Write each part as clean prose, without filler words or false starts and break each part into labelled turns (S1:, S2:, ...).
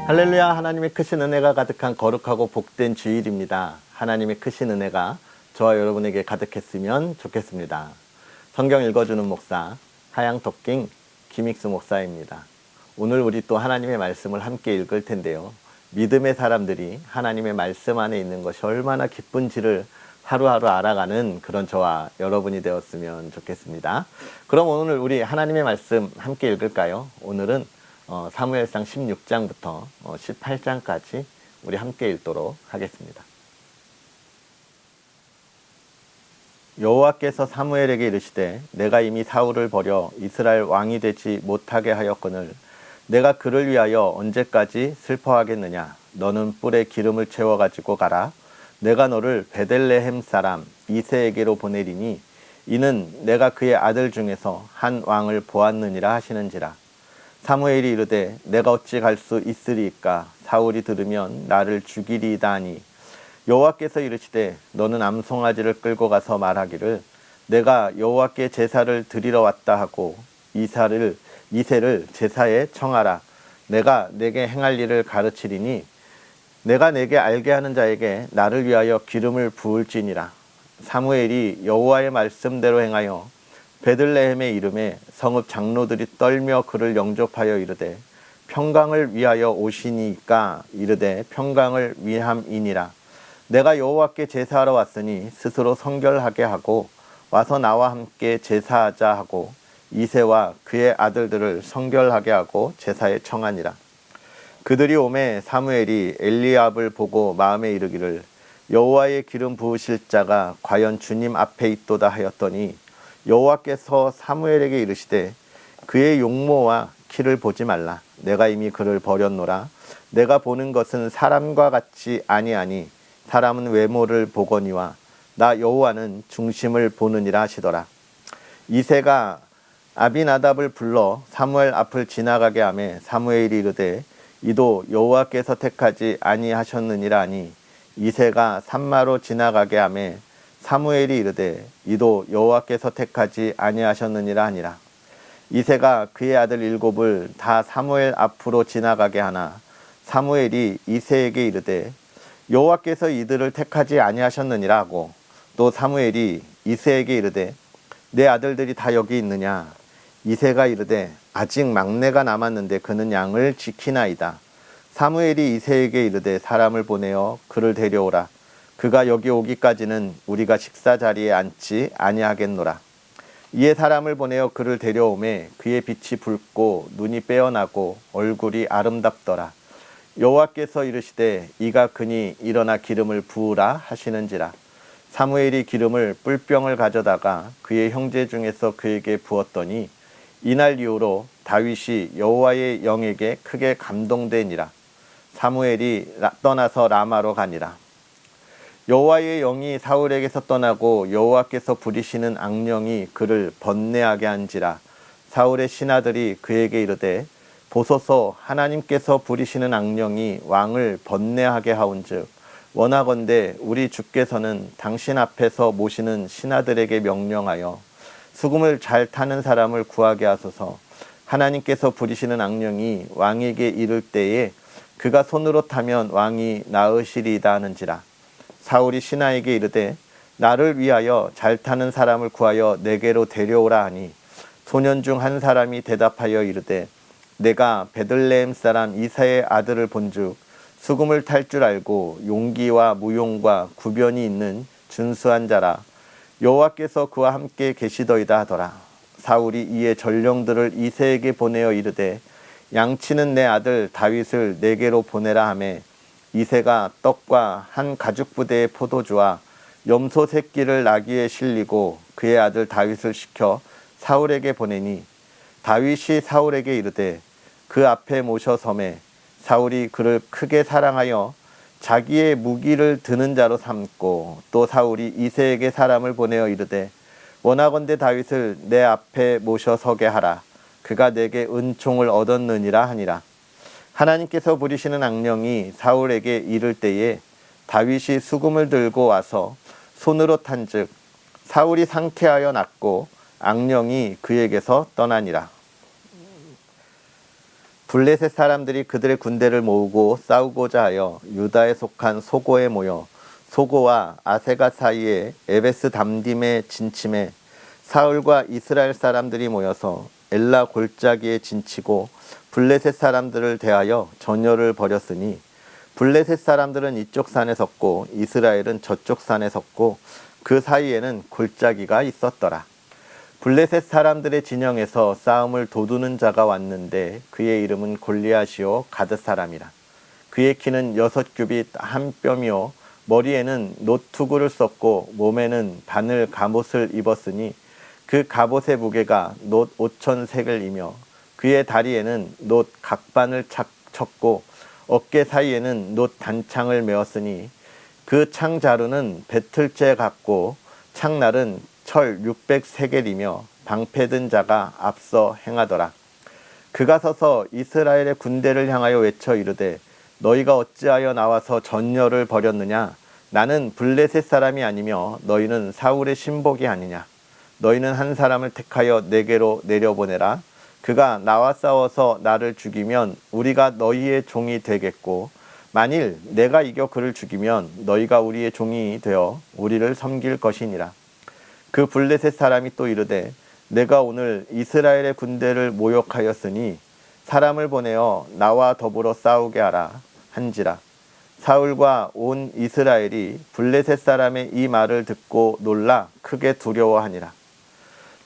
S1: 할렐루야. 하나님의 크신 은혜가 가득한 거룩하고 복된 주일입니다. 하나님의 크신 은혜가 저와 여러분에게 가득했으면 좋겠습니다. 성경 읽어주는 목사 하양토킹 김익수 목사입니다. 오늘 우리 또 하나님의 말씀을 함께 읽을 텐데요. 믿음의 사람들이 하나님의 말씀 안에 있는 것이 얼마나 기쁜지를 하루하루 알아가는 그런 저와 여러분이 되었으면 좋겠습니다. 그럼 오늘 우리 하나님의 말씀 함께 읽을까요? 오늘은 사무엘상 16장부터 18장까지 우리 함께 읽도록 하겠습니다. 여호와께서 사무엘에게 이르시되 내가 이미 사울을 버려 이스라엘 왕이 되지 못하게 하였거늘 내가 그를 위하여 언제까지 슬퍼하겠느냐. 너는 뿔에 기름을 채워 가지고 가라. 내가 너를 베들레헴 사람 이새에게로 보내리니 이는 내가 그의 아들 중에서 한 왕을 보았느니라 하시는지라. 사무엘이 이르되 내가 어찌 갈 수 있으리이까. 사울이 들으면 나를 죽이리이다 하니 여호와께서 이르시되 너는 암송아지를 끌고 가서 말하기를 내가 여호와께 제사를 드리러 왔다 하고 이새를 제사에 청하라. 내가 내게 행할 일을 가르치리니 내가 내게 알게 하는 자에게 나를 위하여 기름을 부을지니라. 사무엘이 여호와의 말씀대로 행하여 베들레헴의 이름에 성읍 장로들이 떨며 그를 영접하여 이르되 평강을 위하여 오시니까 이르되 평강을 위함이니라. 내가 여호와께 제사하러 왔으니 스스로 성결하게 하고 와서 나와 함께 제사하자 하고 이새와 그의 아들들을 성결하게 하고 제사에 청하니라. 그들이 오매 사무엘이 엘리압을 보고 마음에 이르기를 여호와의 기름 부으실 자가 과연 주님 앞에 있도다 하였더니 여호와께서 사무엘에게 이르시되 그의 용모와 키를 보지 말라. 내가 이미 그를 버렸노라. 내가 보는 것은 사람과 같지 아니하니 사람은 외모를 보거니와 나 여호와는 중심을 보느니라 하시더라. 이새가 아비나답을 불러 사무엘 앞을 지나가게 하매 사무엘이 이르되 이도 여호와께서 택하지 아니하셨느니라 하니 이새가 산마로 지나가게 하매 사무엘이 이르되 이도 여호와께서 택하지 아니하셨느니라 하니라. 이새가 그의 아들 7을 다 사무엘 앞으로 지나가게 하나 사무엘이 이새에게 이르되 여호와께서 이들을 택하지 아니하셨느니라 하고 또 사무엘이 이새에게 이르되 내 아들들이 다 여기 있느냐. 이새가 이르되 아직 막내가 남았는데 그는 양을 지키나이다. 사무엘이 이새에게 이르되 사람을 보내어 그를 데려오라. 그가 여기 오기까지는 우리가 식사 자리에 앉지 아니하겠노라. 이에 사람을 보내어 그를 데려오매 그의 빛이 붉고 눈이 빼어나고 얼굴이 아름답더라. 여호와께서 이르시되 이가 그니 일어나 기름을 부으라 하시는지라. 사무엘이 기름을 뿔병을 가져다가 그의 형제 중에서 그에게 부었더니 이날 이후로 다윗이 여호와의 영에게 크게 감동되니라. 사무엘이 떠나서 라마로 가니라. 여호와의 영이 사울에게서 떠나고 여호와께서 부리시는 악령이 그를 번뇌하게 한지라. 사울의 신하들이 그에게 이르되 보소서 하나님께서 부리시는 악령이 왕을 번뇌하게 하온즉 원하건대 우리 주께서는 당신 앞에서 모시는 신하들에게 명령하여 수금을 잘 타는 사람을 구하게 하소서. 하나님께서 부리시는 악령이 왕에게 이를 때에 그가 손으로 타면 왕이 나으시리이다 하는지라. 사울이 신하에게 이르되 나를 위하여 잘 타는 사람을 구하여 내게로 데려오라 하니 소년 중 한 사람이 대답하여 이르되 내가 베들레헴 사람 이새의 아들을 본즉 수금을 탈 줄 알고 용기와 무용과 구변이 있는 준수한 자라. 여호와께서 그와 함께 계시더이다 하더라. 사울이 이에 전령들을 이새에게 보내어 이르되 양치는 내 아들 다윗을 내게로 보내라 하매 이새가 떡과 한 가죽 부대의 포도주와 염소 새끼를 나귀에 실리고 그의 아들 다윗을 시켜 사울에게 보내니 다윗이 사울에게 이르되 그 앞에 모셔 섬에 사울이 그를 크게 사랑하여 자기의 무기를 드는 자로 삼고 또 사울이 이새에게 사람을 보내어 이르되 원하건대 다윗을 내 앞에 모셔 서게 하라. 그가 내게 은총을 얻었느니라 하니라. 하나님께서 부리시는 악령이 사울에게 이를 때에 다윗이 수금을 들고 와서 손으로 탄즉 사울이 상쾌하여 낫고 악령이 그에게서 떠나니라. 블레셋 사람들이 그들의 군대를 모으고 싸우고자 하여 유다에 속한 소고에 모여 소고와 아세가 사이에 에베스 담딤에 진침해 사울과 이스라엘 사람들이 모여서 엘라 골짜기에 진치고 블레셋 사람들을 대하여 전열을 벌였으니 블레셋 사람들은 이쪽 산에 섰고 이스라엘은 저쪽 산에 섰고 그 사이에는 골짜기가 있었더라. 블레셋 사람들의 진영에서 싸움을 도두는 자가 왔는데 그의 이름은 골리앗이요 가드 사람이라. 그의 키는 6규빗 한 뼘이요 머리에는 노투구를 썼고 몸에는 바늘 갑옷을 입었으니 그 갑옷의 무게가 놋 5천 세겔이며 그의 다리에는 놋 각반을 쳤고 어깨 사이에는 놋 단창을 메었으니 그 창자루는 배틀째 같고 창날은 철 600세겔이며 방패든 자가 앞서 행하더라. 그가 서서 이스라엘의 군대를 향하여 외쳐 이르되 너희가 어찌하여 나와서 전열을 벌였느냐? 나는 블레셋 사람이 아니며 너희는 사울의 신복이 아니냐? 너희는 한 사람을 택하여 내게로 내려보내라. 그가 나와 싸워서 나를 죽이면 우리가 너희의 종이 되겠고 만일 내가 이겨 그를 죽이면 너희가 우리의 종이 되어 우리를 섬길 것이니라. 그 블레셋 사람이 또 이르되 내가 오늘 이스라엘의 군대를 모욕하였으니 사람을 보내어 나와 더불어 싸우게 하라 한지라. 사울과 온 이스라엘이 블레셋 사람의 이 말을 듣고 놀라 크게 두려워하니라.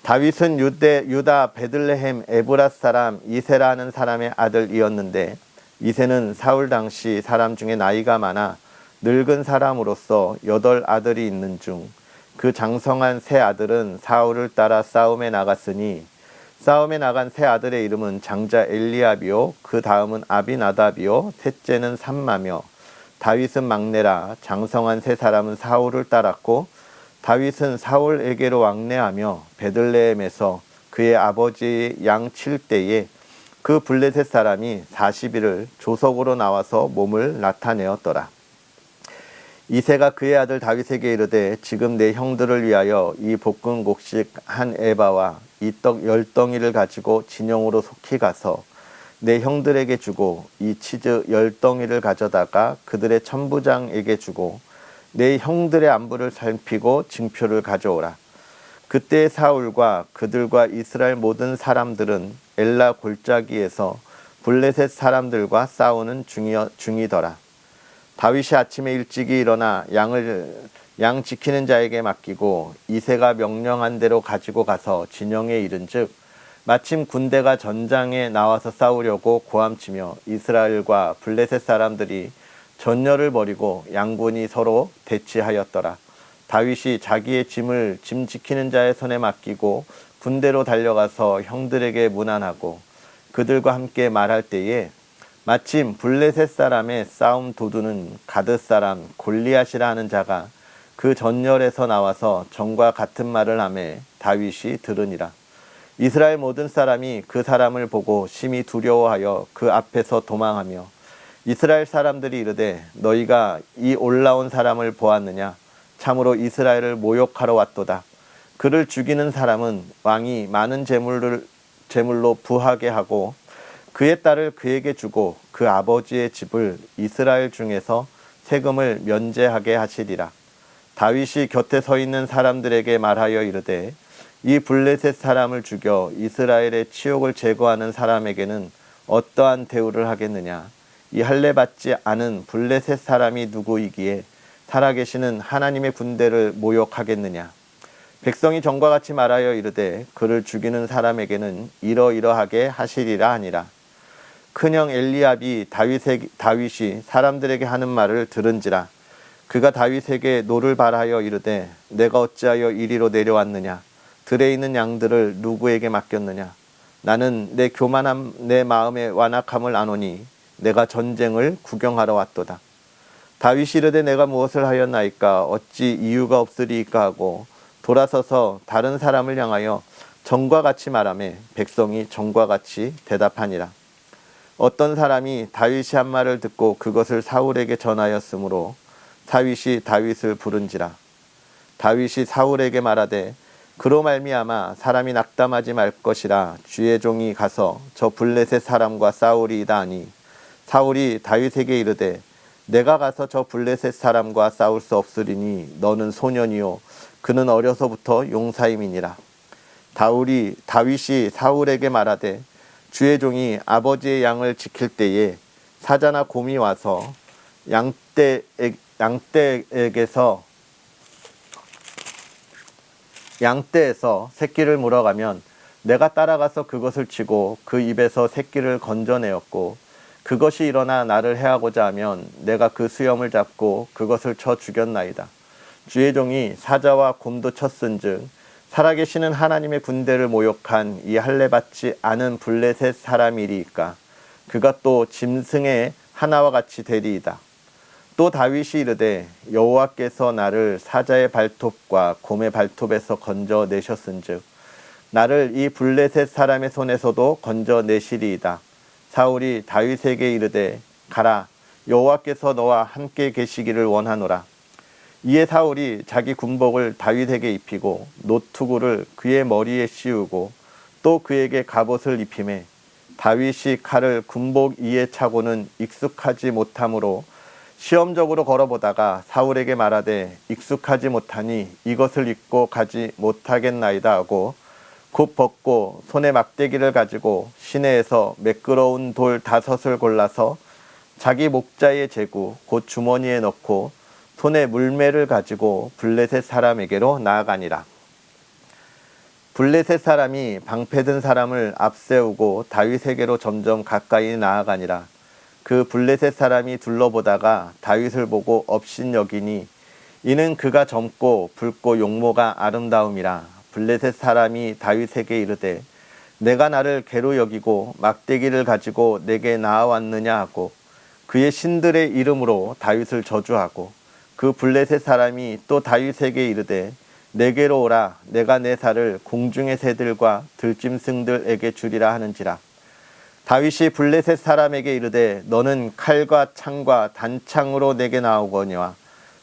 S1: 다윗은 유다 베들레헴 에브랏 사람 이세라 하는 사람의 아들이었는데 이세는 사울 당시 사람 중에 나이가 많아 늙은 사람으로서 8 아들이 있는 중 그 장성한 세 아들은 사울을 따라 싸움에 나갔으니 싸움에 나간 세 아들의 이름은 장자 엘리압이요 그 다음은 아비나답이요 셋째는 삼마며 다윗은 막내라. 장성한 세 사람은 사울을 따랐고 다윗은 사울에게로 왕래하며 베들레헴에서 그의 아버지의 양 7대에 그 블레셋 사람이 40일을 조석으로 나와서 몸을 나타내었더라. 이새가 그의 아들 다윗에게 이르되 지금 내 형들을 위하여 이 볶은 곡식 한 에바와 이 떡 10덩이를 가지고 진영으로 속히 가서 내 형들에게 주고 이 치즈 10덩이를 가져다가 그들의 천부장에게 주고 내 형들의 안부를 살피고 징표를 가져오라. 그때 사울과 그들과 이스라엘 모든 사람들은 엘라 골짜기에서 블레셋 사람들과 싸우는 중이더라. 다윗이 아침에 일찍이 일어나 양 지키는 자에게 맡기고 이새가 명령한 대로 가지고 가서 진영에 이른즉 마침 군대가 전장에 나와서 싸우려고 고함치며 이스라엘과 블레셋 사람들이 전열을 벌이고 양군이 서로 대치하였더라. 다윗이 자기의 짐 지키는 자의 손에 맡기고 군대로 달려가서 형들에게 문안하고 그들과 함께 말할 때에 마침 블레셋 사람의 싸움 도두는 가드 사람 골리앗이라 하는 자가 그 전열에서 나와서 전과 같은 말을 하매 다윗이 들으니라. 이스라엘 모든 사람이 그 사람을 보고 심히 두려워하여 그 앞에서 도망하며 이스라엘 사람들이 이르되 너희가 이 올라온 사람을 보았느냐? 참으로 이스라엘을 모욕하러 왔도다. 그를 죽이는 사람은 왕이 많은 제물로 부하게 하고 그의 딸을 그에게 주고 그 아버지의 집을 이스라엘 중에서 세금을 면제하게 하시리라. 다윗이 곁에 서 있는 사람들에게 말하여 이르되 이 블레셋 사람을 죽여 이스라엘의 치욕을 제거하는 사람에게는 어떠한 대우를 하겠느냐? 이 할례 받지 않은 블레셋 사람이 누구이기에 살아계시는 하나님의 군대를 모욕하겠느냐? 백성이 전과 같이 말하여 이르되 그를 죽이는 사람에게는 이러이러하게 하시리라 하니라. 큰형 엘리압이 다윗이 사람들에게 하는 말을 들은지라. 그가 다윗에게 노를 발하여 이르되 내가 어찌하여 이리로 내려왔느냐? 들에 있는 양들을 누구에게 맡겼느냐? 나는 내 교만함 내 마음의 완악함을 아노니 내가 전쟁을 구경하러 왔도다. 다윗이 이르되 내가 무엇을 하였나이까? 어찌 이유가 없으리이까 하고 돌아서서 다른 사람을 향하여 전과 같이 말하매 백성이 전과 같이 대답하니라. 어떤 사람이 다윗이 한 말을 듣고 그것을 사울에게 전하였으므로 다윗이 부른지라. 다윗이 사울에게 말하되 그로 말미암아 사람이 낙담하지 말 것이라. 주의 종이 가서 저 블레셋 사람과 싸우리이다 하니 사울이 다윗에게 이르되 내가 가서 저 블레셋 사람과 싸울 수 없으리니 너는 소년이요 그는 어려서부터 용사임이니라. 다윗이 사울에게 말하되 주의 종이 아버지의 양을 지킬 때에 사자나 곰이 와서 양떼에서 새끼를 물어가면 내가 따라가서 그것을 치고 그 입에서 새끼를 건져내었고 그것이 일어나 나를 해하고자 하면 내가 그 수염을 잡고 그것을 쳐 죽였나이다. 주의 종이 사자와 곰도 쳤은즉 살아계시는 하나님의 군대를 모욕한 이 할례받지 않은 블레셋 사람이리이까 그가 또 짐승의 하나와 같이 되리이다. 또 다윗이 이르되 여호와께서 나를 사자의 발톱과 곰의 발톱에서 건져내셨은즉 나를 이 블레셋 사람의 손에서도 건져내시리이다. 사울이 다윗에게 이르되 가라 여호와께서 너와 함께 계시기를 원하노라. 이에 사울이 자기 군복을 다윗에게 입히고 노투구를 그의 머리에 씌우고 또 그에게 갑옷을 입히매 다윗이 칼을 군복 위에 차고는 익숙하지 못하므로 시험적으로 걸어보다가 사울에게 말하되 익숙하지 못하니 이것을 입고 가지 못하겠나이다 하고 곧 벗고 손에 막대기를 가지고 시내에서 매끄러운 돌 5을 골라서 자기 목자의 제구 곧 주머니에 넣고 손에 물매를 가지고 블레셋 사람에게로 나아가니라. 블레셋 사람이 방패든 사람을 앞세우고 다윗에게로 점점 가까이 나아가니라. 그 블레셋 사람이 둘러보다가 다윗을 보고 업신여기니 이는 그가 젊고 붉고 용모가 아름다움이라. 블레셋 사람이 다윗에게 이르되 내가 나를 개로 여기고 막대기를 가지고 내게 나아왔느냐 하고 그의 신들의 이름으로 다윗을 저주하고 그 블레셋 사람이 또 다윗에게 이르되 내게로 오라. 내가 내 살을 공중의 새들과 들짐승들에게 주리라 하는지라. 다윗이 블레셋 사람에게 이르되 너는 칼과 창과 단창으로 내게 나오거니와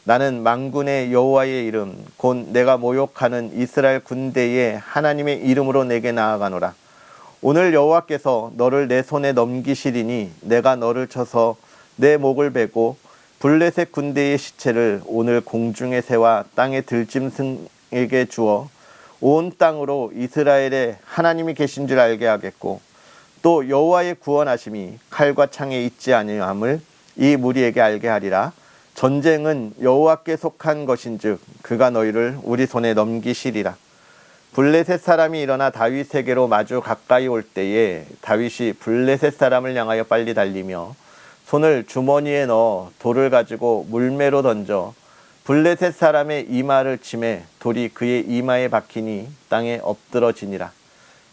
S1: 나는 만군의 여호와의 이름 곧 내가 모욕하는 이스라엘 군대의 하나님의 이름으로 내게 나아가노라. 오늘 여호와께서 너를 내 손에 넘기시리니 내가 너를 쳐서 내 목을 베고 블레셋 군대의 시체를 오늘 공중의 새와 땅의 들짐승에게 주어 온 땅으로 이스라엘의 하나님이 계신 줄 알게 하겠고 또 여호와의 구원하심이 칼과 창에 있지 아니함을 이 무리에게 알게 하리라. 전쟁은 여호와께 속한 것인즉 그가 너희를 우리 손에 넘기시리라. 블레셋 사람이 일어나 다윗에게로 마주 가까이 올 때에 다윗이 블레셋 사람을 향하여 빨리 달리며 손을 주머니에 넣어 돌을 가지고 물매로 던져 블레셋 사람의 이마를 치매 돌이 그의 이마에 박히니 땅에 엎드러지니라.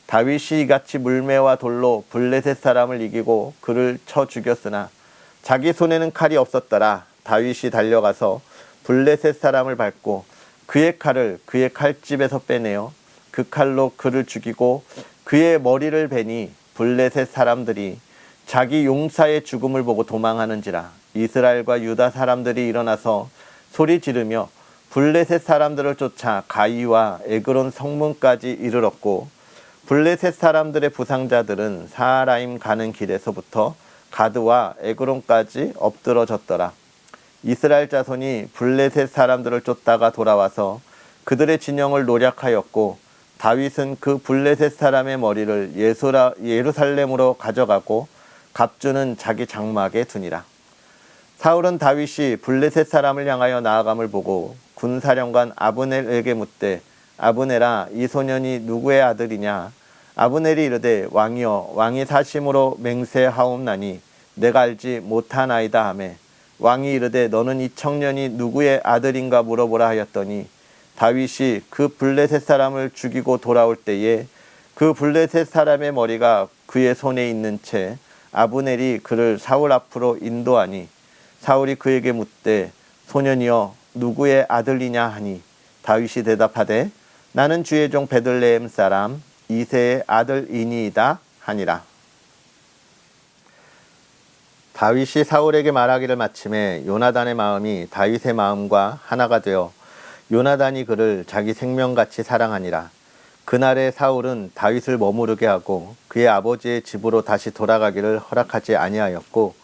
S1: 다윗이 이같이 물매와 돌로 블레셋 사람을 이기고 그를 쳐 죽였으나 자기 손에는 칼이 없었더라. 다윗이 달려가서 블레셋 사람을 밟고 그의 칼을 그의 칼집에서 빼내어 그 칼로 그를 죽이고 그의 머리를 베니 블레셋 사람들이 자기 용사의 죽음을 보고 도망하는지라. 이스라엘과 유다 사람들이 일어나서 소리 지르며 블레셋 사람들을 쫓아 가이와 에그론 성문까지 이르렀고 블레셋 사람들의 부상자들은 사하라임 가는 길에서부터 가드와 에그론까지 엎드러졌더라. 이스라엘 자손이 블레셋 사람들을 쫓다가 돌아와서 그들의 진영을 노략하였고 다윗은 그 블레셋 사람의 머리를 예루살렘으로 가져가고 갑주는 자기 장막에 두니라. 사울은 다윗이 블레셋 사람을 향하여 나아감을 보고 군사령관 아브넬에게 묻되 아브넬아 이 소년이 누구의 아들이냐. 아브넬이 이르되 왕이여 왕이 사심으로 맹세하옵나니 내가 알지 못하나이다 하매 왕이 이르되 너는 이 청년이 누구의 아들인가 물어보라 하였더니 다윗이 그 블레셋 사람을 죽이고 돌아올 때에 그 블레셋 사람의 머리가 그의 손에 있는 채 아브넬이 그를 사울 앞으로 인도하니 사울이 그에게 묻되 소년이여 누구의 아들이냐 하니 다윗이 대답하되 나는 주의 종 베들레헴 사람 이새의 아들이니이다 하니라. 다윗이 사울에게 말하기를 마침에 요나단의 마음이 다윗의 마음과 하나가 되어 요나단이 그를 자기 생명같이 사랑하니라. 그날에 사울은 다윗을 머무르게 하고 그의 아버지의 집으로 다시 돌아가기를 허락하지 아니하였고,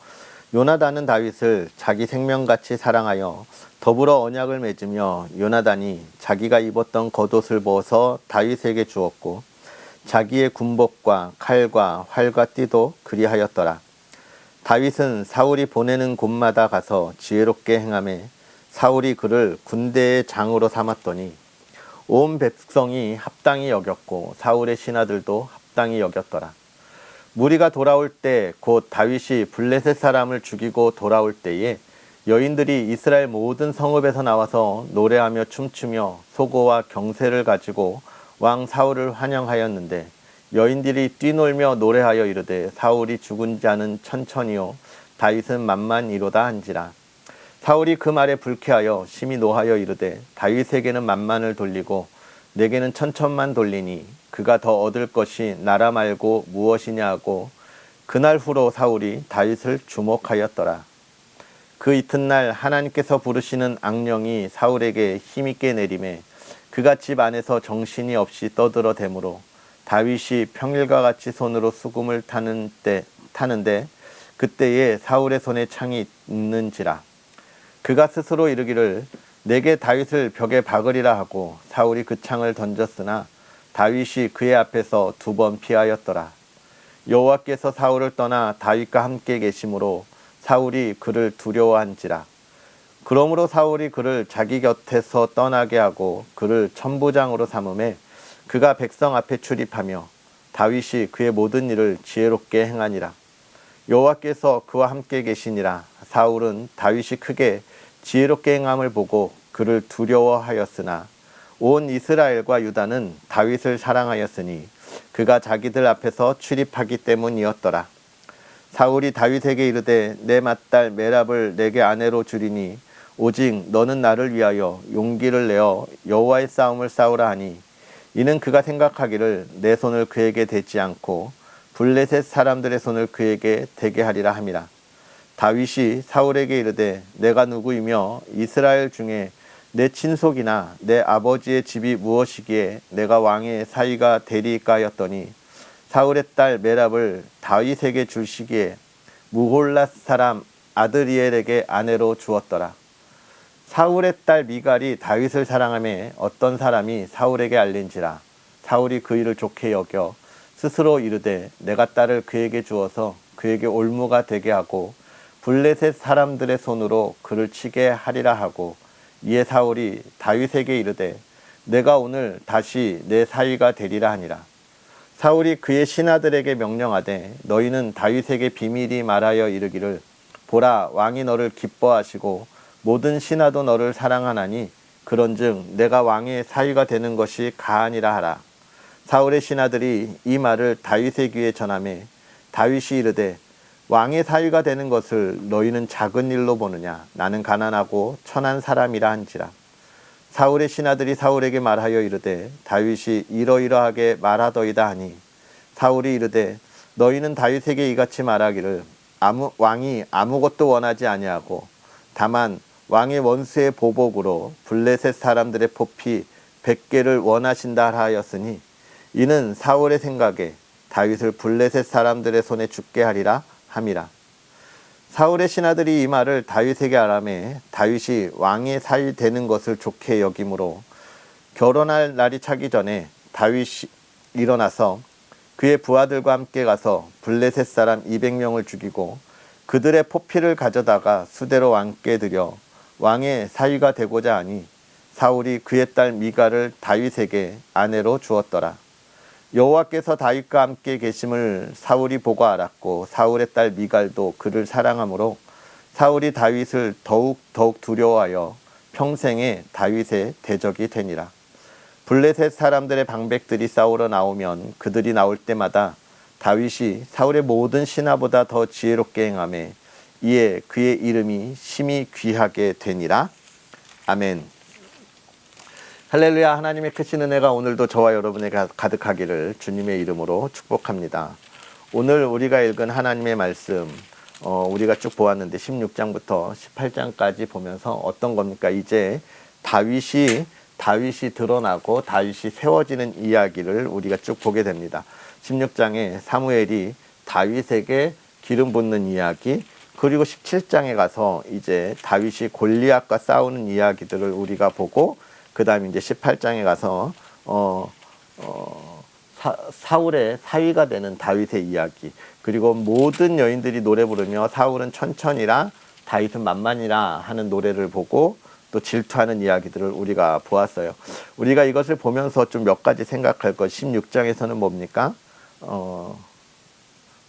S1: 요나단은 다윗을 자기 생명같이 사랑하여 더불어 언약을 맺으며 요나단이 자기가 입었던 겉옷을 벗어 다윗에게 주었고 자기의 군복과 칼과 활과 띠도 그리하였더라. 다윗은 사울이 보내는 곳마다 가서 지혜롭게 행하매 사울이 그를 군대의 장으로 삼았더니 온 백성이 합당히 여겼고 사울의 신하들도 합당히 여겼더라. 무리가 돌아올 때 곧 다윗이 블레셋 사람을 죽이고 돌아올 때에 여인들이 이스라엘 모든 성읍에서 나와서 노래하며 춤추며 소고와 경새를 가지고 왕 사울을 환영하였는데, 여인들이 뛰놀며 노래하여 이르되 사울이 죽은 자는 천천히요 다윗은 만만이로다 한지라. 사울이 그 말에 불쾌하여 심히 노하여 이르되 다윗에게는 만만을 돌리고 내게는 천천만 돌리니 그가 더 얻을 것이 나라 말고 무엇이냐 하고 그날 후로 사울이 다윗을 주목하였더라. 그 이튿날 하나님께서 부르시는 악령이 사울에게 힘있게 내림에 그가 집 안에서 정신이 없이 떠들어대므로 다윗이 평일과 같이 손으로 수금을 타는데 그때에 사울의 손에 창이 있는지라. 그가 스스로 이르기를 내게 다윗을 벽에 박으리라 하고 사울이 그 창을 던졌으나 다윗이 그의 앞에서 2번 피하였더라. 여호와께서 사울을 떠나 다윗과 함께 계심으로 사울이 그를 두려워한지라. 그러므로 사울이 그를 자기 곁에서 떠나게 하고 그를 천부장으로 삼음에 그가 백성 앞에 출입하며 다윗이 그의 모든 일을 지혜롭게 행하니라. 여호와께서 그와 함께 계시니라. 사울은 다윗이 크게 지혜롭게 행함을 보고 그를 두려워하였으나 온 이스라엘과 유다는 다윗을 사랑하였으니 그가 자기들 앞에서 출입하기 때문이었더라. 사울이 다윗에게 이르되 내 맏딸 메랍을 내게 아내로 주리니 오직 너는 나를 위하여 용기를 내어 여호와의 싸움을 싸우라 하니, 이는 그가 생각하기를 내 손을 그에게 대지 않고 블레셋 사람들의 손을 그에게 대게 하리라 함이라. 다윗이 사울에게 이르되 내가 누구이며 이스라엘 중에 내 친속이나 내 아버지의 집이 무엇이기에 내가 왕의 사위가 되리이까 하였더니 사울의 딸 메랍을 다윗에게 줄 시기에 무홀랏 사람 아드리엘에게 아내로 주었더라. 사울의 딸 미갈이 다윗을 사랑하며 어떤 사람이 사울에게 알린지라. 사울이 그 일을 좋게 여겨 스스로 이르되 내가 딸을 그에게 주어서 그에게 올무가 되게 하고 블레셋 사람들의 손으로 그를 치게 하리라 하고, 이에 사울이 다윗에게 이르되 내가 오늘 다시 내 사위가 되리라 하니라. 사울이 그의 신하들에게 명령하되 너희는 다윗에게 비밀이 말하여 이르기를 보라, 왕이 너를 기뻐하시고 모든 신하도 너를 사랑하나니 그런즉 내가 왕의 사위가 되는 것이 가하니라 하라. 사울의 신하들이 이 말을 다윗의 귀에 전하매 다윗이 이르되 왕의 사위가 되는 것을 너희는 작은 일로 보느냐, 나는 가난하고 천한 사람이라 한지라. 사울의 신하들이 사울에게 말하여 이르되 다윗이 이러이러하게 말하더이다 하니, 사울이 이르되 너희는 다윗에게 이같이 말하기를 왕이 아무것도 원하지 아니하고 다만 왕의 원수의 보복으로 블레셋 사람들의 포피 100개를 원하신다 하였으니, 이는 사울의 생각에 다윗을 블레셋 사람들의 손에 죽게 하리라 함이라. 사울의 신하들이 이 말을 다윗에게 아라매 다윗이 왕의 사위 되는 것을 좋게 여김으로 결혼할 날이 차기 전에 다윗이 일어나서 그의 부하들과 함께 가서 블레셋 사람 200명을 죽이고 그들의 포피를 가져다가 수대로 왕께 드려 왕의 사위가 되고자 하니, 사울이 그의 딸 미갈을 다윗에게 아내로 주었더라. 여호와께서 다윗과 함께 계심을 사울이 보고 알았고 사울의 딸 미갈도 그를 사랑하므로 사울이 다윗을 더욱 두려워하여 평생에 다윗의 대적이 되니라. 블레셋 사람들의 방백들이 싸우러 나오면 그들이 나올 때마다 다윗이 사울의 모든 신하보다 더 지혜롭게 행하며 이에 그의 이름이 심히 귀하게 되니라. 아멘. 할렐루야. 하나님의 크신 은혜가 오늘도 저와 여러분에게 가득하기를 주님의 이름으로 축복합니다. 오늘 우리가 읽은 하나님의 말씀, 우리가 쭉 보았는데 16장부터 18장까지 보면서 어떤 겁니까? 이제 다윗이 드러나고 다윗이 세워지는 이야기를 우리가 쭉 보게 됩니다. 16장에 사무엘이 다윗에게 기름 붓는 이야기, 그리고 17장에 가서 이제 다윗이 골리앗과 싸우는 이야기들을 우리가 보고, 그 다음에 이제 18장에 가서 사울의 사위가 되는 다윗의 이야기, 그리고 모든 여인들이 노래 부르며 사울은 천천히라 다윗은 만만이라 하는 노래를 보고 또 질투하는 이야기들을 우리가 보았어요. 우리가 이것을 보면서 좀 몇 가지 생각할 것, 16장에서는 뭡니까?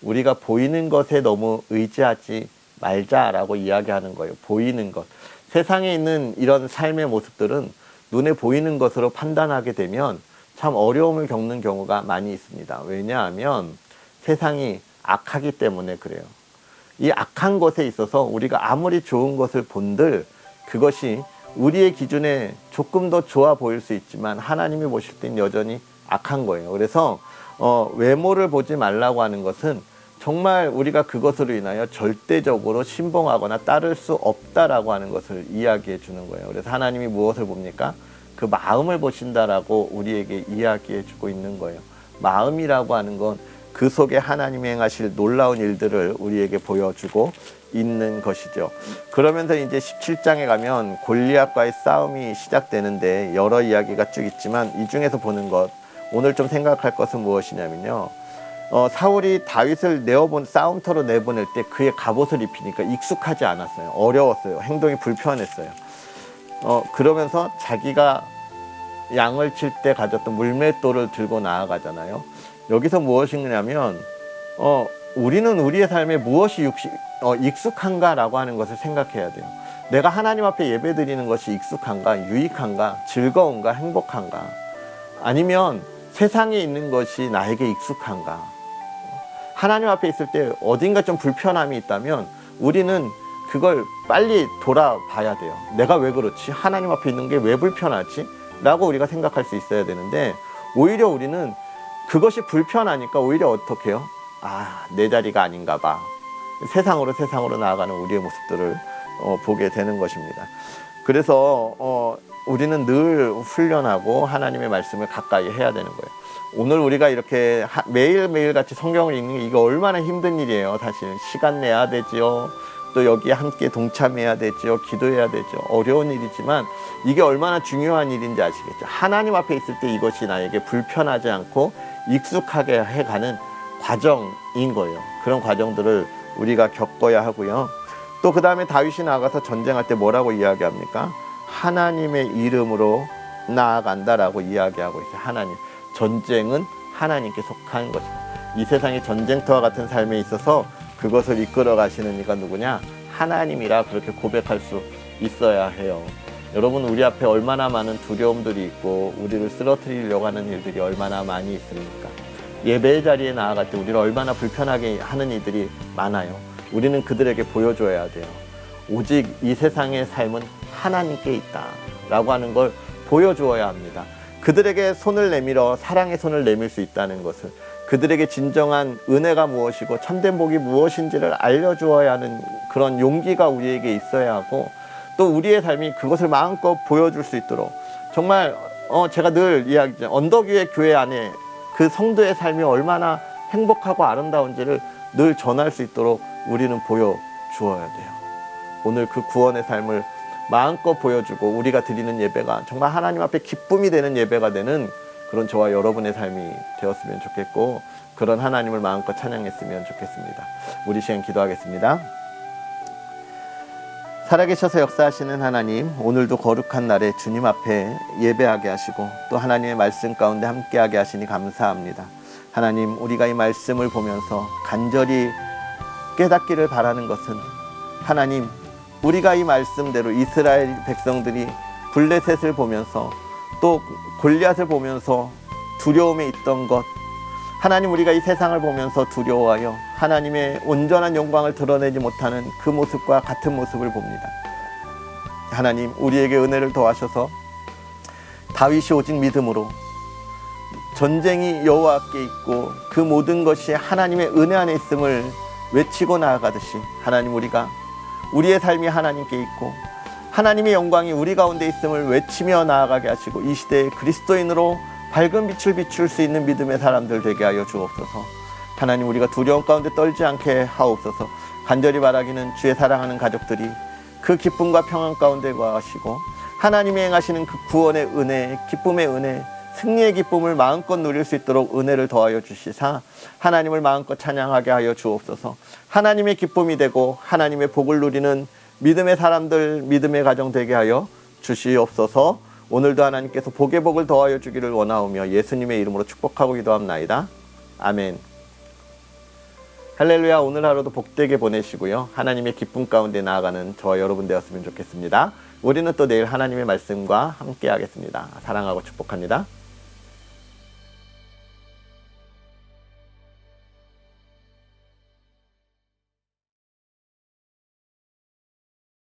S1: 우리가 보이는 것에 너무 의지하지 말자라고 이야기하는 거예요. 보이는 것. 세상에 있는 이런 삶의 모습들은 눈에 보이는 것으로 판단하게 되면 참 어려움을 겪는 경우가 많이 있습니다. 왜냐하면 세상이 악하기 때문에 그래요. 이 악한 것에 있어서 우리가 아무리 좋은 것을 본들 그것이 우리의 기준에 조금 더 좋아 보일 수 있지만 하나님이 보실 땐 여전히 악한 거예요. 그래서 외모를 보지 말라고 하는 것은 정말 우리가 그것으로 인하여 절대적으로 신봉하거나 따를 수 없다라고 하는 것을 이야기해 주는 거예요. 그래서 하나님이 무엇을 봅니까? 그 마음을 보신다라고 우리에게 이야기해 주고 있는 거예요. 마음이라고 하는 건 그 속에 하나님이 행하실 놀라운 일들을 우리에게 보여주고 있는 것이죠. 그러면서 이제 17장에 가면 골리앗과의 싸움이 시작되는데 여러 이야기가 쭉 있지만 이 중에서 보는 것, 오늘 좀 생각할 것은 무엇이냐면요. 사울이 다윗을 싸움터로 내보낼 때 그의 갑옷을 입히니까 익숙하지 않았어요. 어려웠어요. 행동이 불편했어요. 그러면서 자기가 양을 칠 때 가졌던 물맷돌을 들고 나아가잖아요. 여기서 무엇이냐면 우리는 우리의 삶에 무엇이 익숙한가라고 하는 것을 생각해야 돼요. 내가 하나님 앞에 예배 드리는 것이 익숙한가, 유익한가, 즐거운가, 행복한가, 아니면 세상에 있는 것이 나에게 익숙한가. 하나님 앞에 있을 때 어딘가 좀 불편함이 있다면 우리는 그걸 빨리 돌아봐야 돼요. 내가 왜 그렇지? 하나님 앞에 있는 게 왜 불편하지? 라고 우리가 생각할 수 있어야 되는데, 오히려 우리는 그것이 불편하니까 오히려 어떻게 해요? 내 자리가 아닌가 봐. 세상으로 나아가는 우리의 모습들을 보게 되는 것입니다. 그래서 우리는 늘 훈련하고 하나님의 말씀을 가까이 해야 되는 거예요. 오늘 우리가 이렇게 매일매일 같이 성경을 읽는 게 이거 얼마나 힘든 일이에요. 사실 시간 내야 되지요. 또 여기에 함께 동참해야 되죠. 기도해야 되죠. 어려운 일이지만 이게 얼마나 중요한 일인지 아시겠죠. 하나님 앞에 있을 때 이것이 나에게 불편하지 않고 익숙하게 해가는 과정인 거예요. 그런 과정들을 우리가 겪어야 하고요. 또 그 다음에 다윗이 나가서 전쟁할 때 뭐라고 이야기합니까? 하나님의 이름으로 나아간다라고 이야기하고 있어요. 하나님. 전쟁은 하나님께 속한 것입니다. 이 세상의 전쟁터와 같은 삶에 있어서 그것을 이끌어 가시는 이가 누구냐? 하나님이라 그렇게 고백할 수 있어야 해요. 여러분, 우리 앞에 얼마나 많은 두려움들이 있고 우리를 쓰러뜨리려고 하는 일들이 얼마나 많이 있습니까? 예배의 자리에 나아갈 때 우리를 얼마나 불편하게 하는 이들이 많아요. 우리는 그들에게 보여줘야 돼요. 오직 이 세상의 삶은 하나님께 있다 라고 하는 걸 보여주어야 합니다. 그들에게 손을 내밀어 사랑의 손을 내밀 수 있다는 것을, 그들에게 진정한 은혜가 무엇이고 참된 복이 무엇인지를 알려주어야 하는 그런 용기가 우리에게 있어야 하고, 또 우리의 삶이 그것을 마음껏 보여줄 수 있도록, 정말 제가 늘 이야기죠. 언덕 위의 교회 안에 그 성도의 삶이 얼마나 행복하고 아름다운지를 늘 전할 수 있도록 우리는 보여주어야 돼요. 오늘 그 구원의 삶을 마음껏 보여주고 우리가 드리는 예배가 정말 하나님 앞에 기쁨이 되는 예배가 되는 그런 저와 여러분의 삶이 되었으면 좋겠고, 그런 하나님을 마음껏 찬양했으면 좋겠습니다. 우리 시간 기도하겠습니다. 살아계셔서 역사하시는 하나님, 오늘도 거룩한 날에 주님 앞에 예배하게 하시고 또 하나님의 말씀 가운데 함께하게 하시니 감사합니다. 하나님, 우리가 이 말씀을 보면서 간절히 깨닫기를 바라는 것은, 하나님, 우리가 이 말씀대로 이스라엘 백성들이 블레셋을 보면서 또 골리앗을 보면서 두려움에 있던 것, 하나님, 우리가 이 세상을 보면서 두려워하여 하나님의 온전한 영광을 드러내지 못하는 그 모습과 같은 모습을 봅니다. 하나님, 우리에게 은혜를 더하셔서 다윗이 오직 믿음으로 전쟁이 여호와께 있고 그 모든 것이 하나님의 은혜 안에 있음을 외치고 나아가듯이, 하나님, 우리가 우리의 삶이 하나님께 있고 하나님의 영광이 우리 가운데 있음을 외치며 나아가게 하시고 이 시대에 그리스도인으로 밝은 빛을 비출 수 있는 믿음의 사람들 되게 하여 주옵소서. 하나님, 우리가 두려움 가운데 떨지 않게 하옵소서. 간절히 바라기는 주의 사랑하는 가족들이 그 기쁨과 평안 가운데 거하시고 하나님이 행하시는 그 구원의 은혜, 기쁨의 은혜, 승리의 기쁨을 마음껏 누릴 수 있도록 은혜를 더하여 주시사 하나님을 마음껏 찬양하게 하여 주옵소서. 하나님의 기쁨이 되고 하나님의 복을 누리는 믿음의 사람들, 믿음의 가정 되게 하여 주시옵소서. 오늘도 하나님께서 복의 복을 더하여 주기를 원하오며 예수님의 이름으로 축복하고 기도합나이다. 아멘. 할렐루야. 오늘 하루도 복되게 보내시고요. 하나님의 기쁨 가운데 나아가는 저와 여러분 되었으면 좋겠습니다. 우리는 또 내일 하나님의 말씀과 함께 하겠습니다. 사랑하고 축복합니다.